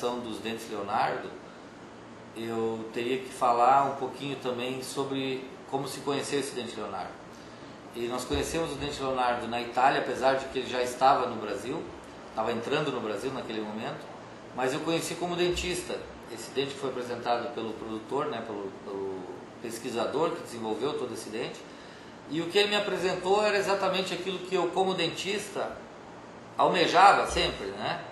apresentação dos dentes Leonardo, eu teria que falar um pouquinho também sobre como se conheceu esse dente Leonardo. E nós conhecemos o dente Leonardo na Itália, apesar de que ele já estava no Brasil, estava entrando no Brasil naquele momento, mas eu conheci como dentista. Esse dente foi apresentado pelo produtor, né, pelo pesquisador que desenvolveu todo esse dente, e o que ele me apresentou era exatamente aquilo que eu, como dentista, almejava sempre, né?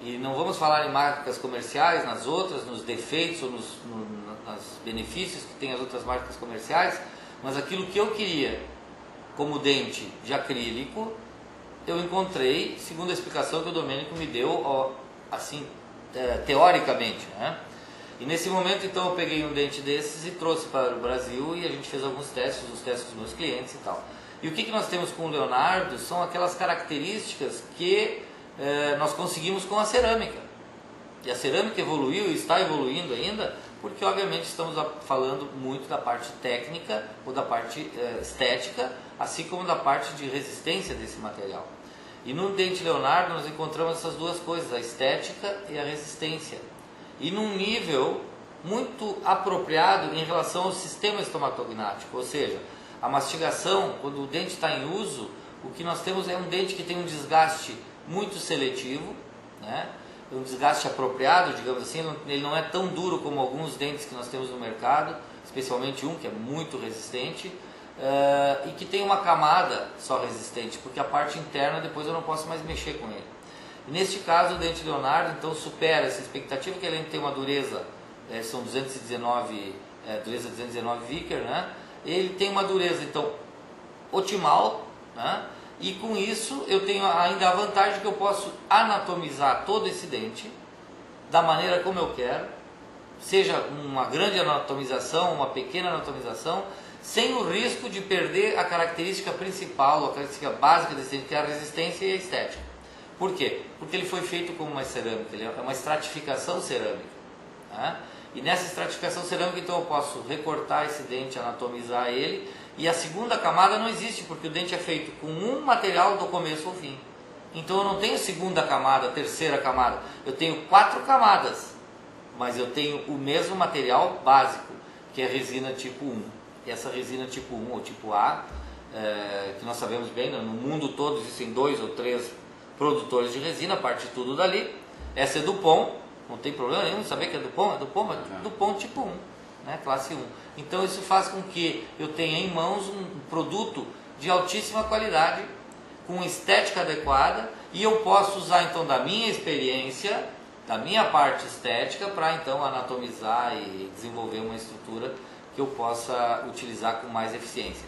E não vamos falar em marcas comerciais, nas outras, nos defeitos ou nos benefícios que tem as outras marcas comerciais, mas aquilo que eu queria como dente de acrílico, eu encontrei, segundo a explicação que o Domênico me deu, assim, teoricamente, né? E nesse momento, então, eu peguei um dente desses e trouxe para o Brasil e a gente fez alguns testes, os testes dos meus clientes e tal. E o que nós temos com o Leonardo são aquelas características que nós conseguimos com a cerâmica. E a cerâmica evoluiu e está evoluindo ainda, porque obviamente estamos falando muito da parte técnica ou da parte estética, assim como da parte de resistência desse material. E no dente Leonardo nós encontramos essas duas coisas, a estética e a resistência. E num nível muito apropriado em relação ao sistema estomatognático, ou seja, a mastigação, quando o dente está em uso, o que nós temos é um dente que tem um desgaste muito seletivo, né? Um desgaste apropriado, digamos assim, ele não é tão duro como alguns dentes que nós temos no mercado, especialmente um que é muito resistente, e que tem uma camada só resistente, porque a parte interna depois eu não posso mais mexer com ele. E neste caso o dente Leonardo então supera essa expectativa, que ele tem uma dureza, são 219, dureza 219 Vickers, né? Ele tem uma dureza então otimal, né? E com isso eu tenho ainda a vantagem que eu posso anatomizar todo esse dente da maneira como eu quero, seja uma grande anatomização, uma pequena anatomização, sem o risco de perder a característica principal, a característica básica desse dente, que é a resistência e a estética. Por quê? Porque ele foi feito com uma cerâmica, ele é uma estratificação cerâmica, né? E nessa estratificação cerâmica então eu posso recortar esse dente, anatomizar ele, e a segunda camada não existe, porque o dente é feito com um material do começo ao fim. Então eu não tenho segunda camada, terceira camada, eu tenho 4 camadas, mas eu tenho o mesmo material básico, que é a resina tipo 1. E essa resina tipo 1 ou tipo A, que nós sabemos bem, no mundo todo existem 2 ou 3 produtores de resina, parte tudo dali. Essa é Dupont, não tem problema nenhum saber que é Dupont, mas Dupont tipo 1, né, classe 1. Então isso faz com que eu tenha em mãos um produto de altíssima qualidade, com estética adequada, e eu posso usar então da minha experiência, da minha parte estética, para então anatomizar e desenvolver uma estrutura que eu possa utilizar com mais eficiência.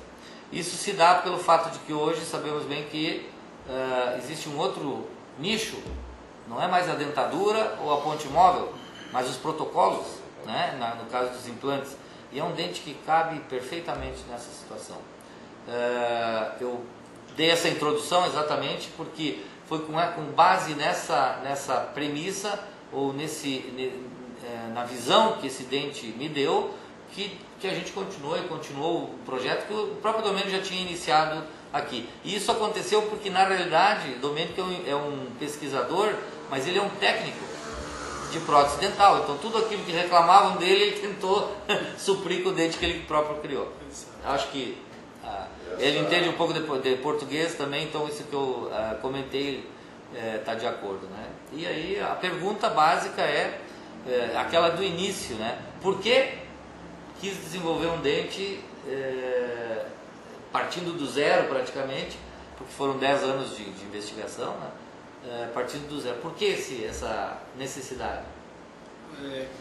Isso se dá pelo fato de que hoje sabemos bem que existe um outro nicho, não é mais a dentadura ou a ponte móvel, mas os protocolos, né, no caso dos implantes, e é um dente que cabe perfeitamente nessa situação. Eu dei essa introdução exatamente porque foi com base nessa premissa, ou na visão que esse dente me deu, que a gente continuou o projeto que o próprio Domênico já tinha iniciado aqui. E isso aconteceu porque, na realidade, o Domênico é um pesquisador, mas ele é um técnico de prótese dental. Então, tudo aquilo que reclamavam dele, ele tentou suprir com o dente que ele próprio criou. Acho que ele entende um pouco de português também, então isso que eu comentei está de acordo, né? E aí, a pergunta básica é aquela do início, né? Por que quis desenvolver um dente partindo do zero praticamente, porque foram 10 anos de investigação, né? Partindo do zero. Por que essa necessidade?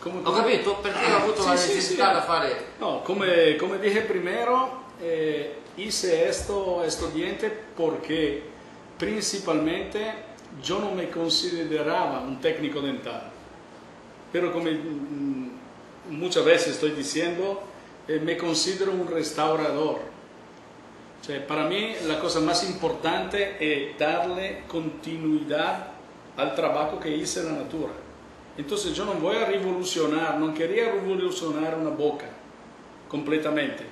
Ho capito, perché ho avuto la necessità da fare. No, come dije primero, hice esto diente porque principalmente yo no me consideraba un técnico dental, pero como muchas veces estoy diciendo, me considero un restaurador. Cioè, para mí la cosa más importante es darle continuidad al trabajo que hice en la natura. Entonces yo no voy a revolucionar, no quería revolucionar una boca completamente.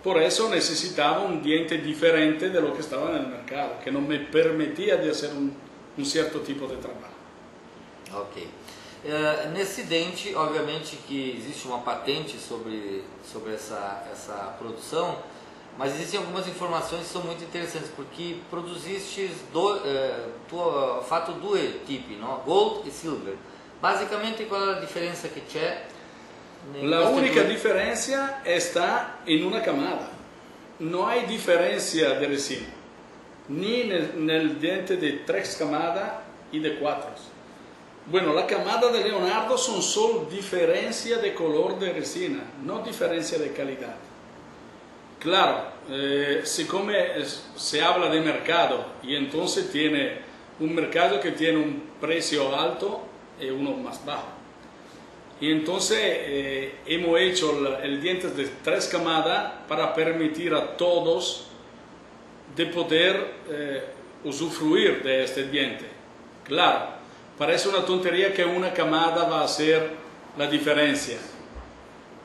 Por eso necesitaba un diente diferente de lo que estaba en el mercado, que no me permitía de hacer un cierto tipo de trabajo. Ok. Nesse dente, obviamente que existe uma patente sobre essa produção, mas existem algumas informações que são muito interessantes, porque produziste fatto due tipi, no? Gold e silver. Basicamente, qual é a diferença que c'è? La única diferencia está en una camada. No hay diferencia de resina, ni en el diente de 3 camadas y de 4. Bueno, la camada de Leonardo son solo diferencia de color de resina, no diferencia de calidad. Claro, se habla de mercado y entonces tiene un mercado que tiene un precio alto y uno más bajo. Y entonces hemos hecho el diente de 3 camadas para permitir a todos de poder usufruir de este diente. Claro, parece una tontería que una camada va a hacer la diferencia,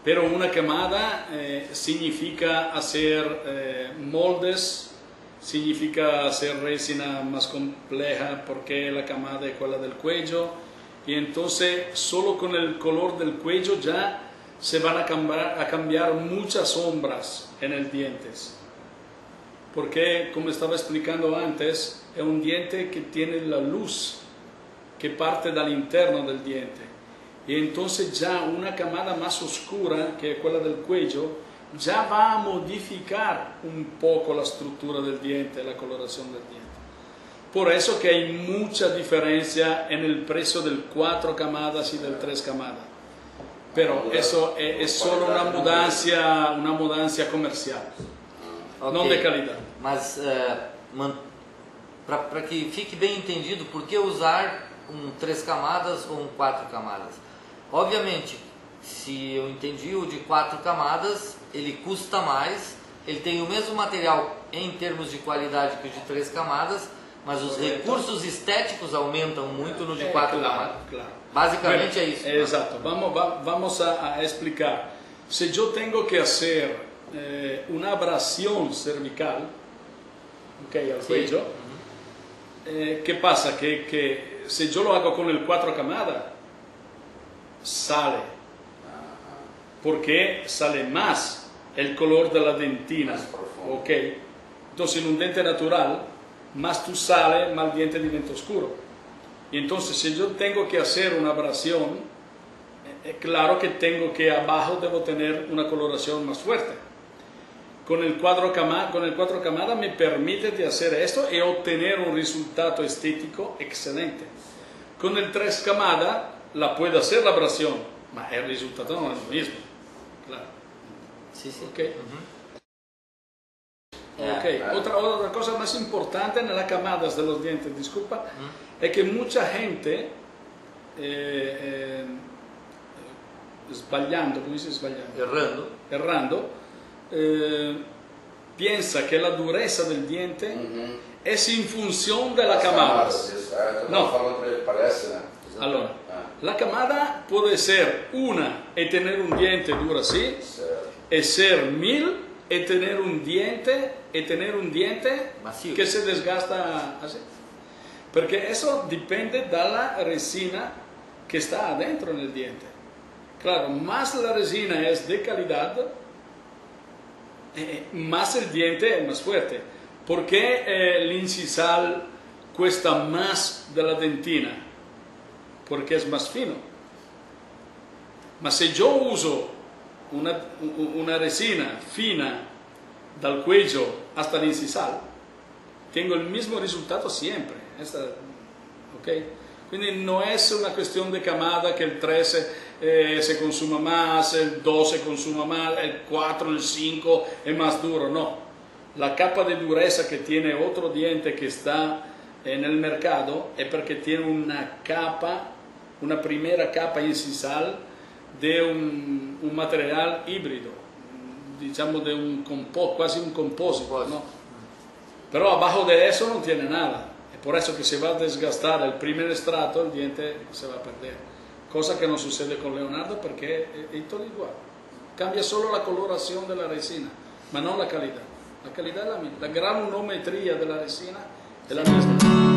pero una camada significa hacer moldes, significa hacer resina más compleja porque la camada es la del cuello. Y entonces solo con el color del cuello ya se van a cambiar muchas sombras en el diente. Porque, como estaba explicando antes, es un diente que tiene la luz que parte del interno del diente. Y entonces ya una camada más oscura, que es la del cuello, ya va a modificar un poco la estructura del diente, la coloración del diente. Por eso que hay mucha diferencia en el precio del 4 camadas y del 3 camadas. Pero eso es solo una mudanza comercial, okay. Não de qualidade. Mas para que fique bem entendido, por que usar um 3 camadas ou um 4 camadas? Obviamente, se eu entendi, o de 4 camadas, ele custa mais, ele tem o mesmo material em termos de qualidade que o de 3 camadas, mas os recursos estéticos aumentam muito no de 4 camadas. Claro. Basicamente bueno, é isso. Exato. Vamos a explicar. Se eu tenho que fazer uma abrasión cervical, okay, al cuello, ¿qué pasa? Que si yo lo hago con el 4 camadas, sale, porque sale más el color de la dentina, ok. Entonces en un diente natural, más tú sale, más el diente diventa oscuro. Y entonces si yo tengo que hacer una abrasión, claro que tengo que abajo debo tener una coloración más fuerte. Con el 4 camadas me permite de hacer esto y obtener un resultado estético excelente. Con el 3 camadas la puedo hacer la abrasión, pero el resultado no es lo mismo. Claro. Sí, sí. Okay. Okay. Otra cosa más importante en las camadas de los dientes, disculpa, es que mucha gente sbagliando, ¿cómo dice sbagliando? Errando, piensa que la dureza del diente es en función de la camada. No. Allora, la camada puede ser una y tener un diente duro así, y ser 1000 y tener un diente Macio, que se desgasta así. Porque eso depende de la resina que está adentro en el diente. Claro, más la resina es de calidad, más el diente es más fuerte. ¿Por qué el incisal cuesta más de la dentina? Porque es más fino. Mas si yo uso una resina fina dal cuello hasta el incisal, tengo el mismo resultado siempre. Okay? Quindi no es una cuestión de camada que el 13 se consuma más, el 2 se consuma más, el 4, el 5 es más duro, no. La capa de dureza que tiene otro diente que está en el mercado es porque tiene una primera capa incisal de un material híbrido, digamos de un compost, quasi un compósito, ¿no? Pero abajo de eso no tiene nada. Es por eso que se va a desgastar el primer estrato, el diente se va a perder. Cosa que no sucede con Leonardo porque es todo igual. Cambia solo la coloración de la resina, pero no la calidad. La calidad es la misma. La granulometría de la resina es la misma.